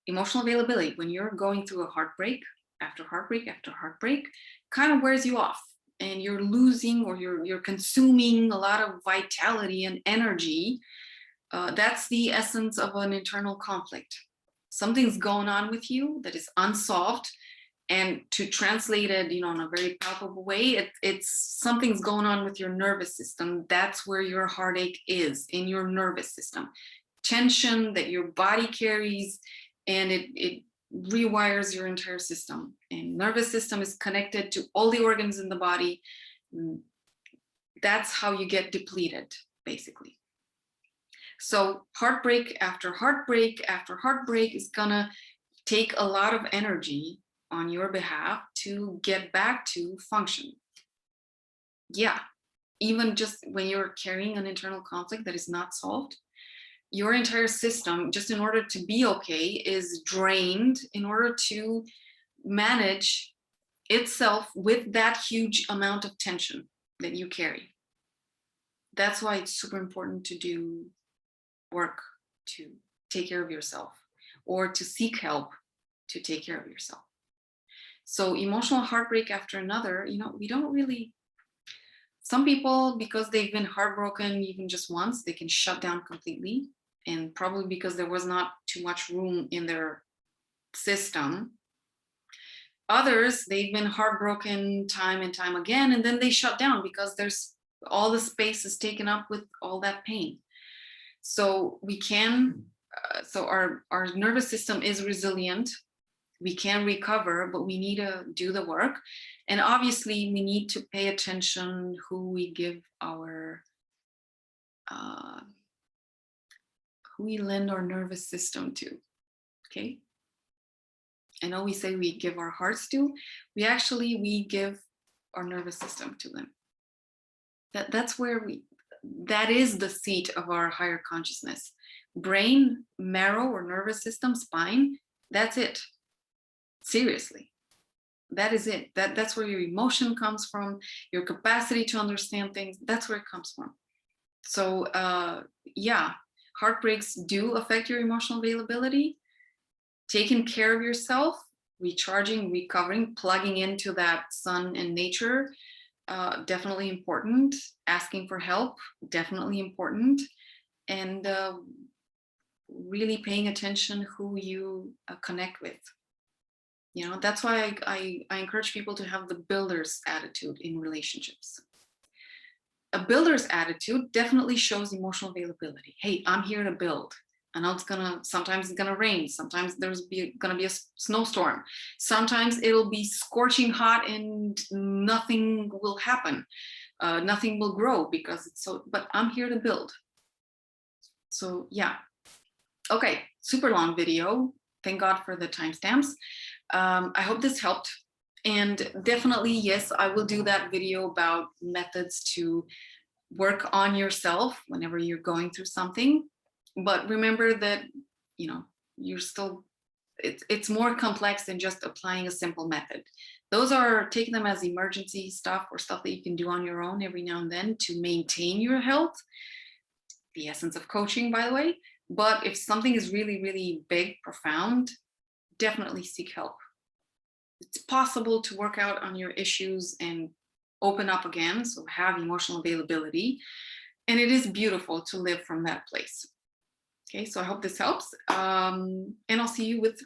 emotional availability. When you're going through a heartbreak after heartbreak after heartbreak, kind of wears you off, and you're losing, or you're consuming a lot of vitality and energy. That's the essence of an internal conflict. Something's going on with you that is unsolved, and to translate it, you know, in a very palpable way, it's something's going on with your nervous system. That's where your heartache is, in your nervous system. Tension that your body carries, and it rewires your entire system. And nervous system is connected to all the organs in the body. That's how you get depleted, basically. So heartbreak after heartbreak after heartbreak is gonna take a lot of energy on your behalf to get back to function. Yeah, even just when you're carrying an internal conflict that is not solved, your entire system, just in order to be okay, is drained in order to manage itself with that huge amount of tension that you carry. That's why it's super important to do work to take care of yourself, or to seek help to take care of yourself. So emotional heartbreak after another, you know, we don't really, some people, because they've been heartbroken even just once, they can shut down completely. and probably because there was not too much room in their system. Others, they've been heartbroken time and time again, and then they shut down because there's all the space is taken up with all that pain. So we can, so our nervous system is resilient. We can recover, but we need to do the work. And obviously we need to pay attention who we give our, who we lend our nervous system to, okay? I know we say we give our hearts to, we give our nervous system to them. That's where that is the seat of our higher consciousness. Brain, marrow, or nervous system, spine, that's it. Seriously, that is it. That's where your emotion comes from, your capacity to understand things, that's where it comes from. So yeah, heartbreaks do affect your emotional availability. Taking care of yourself, recharging, recovering, plugging into that sun and nature, definitely important. Asking for help, definitely important. And really paying attention who you connect with. You know, that's why I encourage people to have the builder's attitude in relationships. A builder's attitude definitely shows emotional availability. Hey, I'm here to build. I know sometimes it's gonna rain, sometimes there's gonna be a snowstorm, sometimes it'll be scorching hot and nothing will happen, nothing will grow because it's so, but I'm here to build. So yeah, okay, super long video. Thank God for the timestamps. I hope this helped. And definitely, yes, I will do that video about methods to work on yourself whenever you're going through something. But remember that, you know, you're still, it's more complex than just applying a simple method. Those are, taking them as emergency stuff or stuff that you can do on your own every now and then to maintain your health. The essence of coaching, by the way. But if something is really, really big, profound, definitely seek help. It's possible to work out on your issues and open up again, so have emotional availability. And it is beautiful to live from that place. Okay, so I hope this helps. And I'll see you with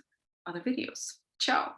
other videos. Ciao.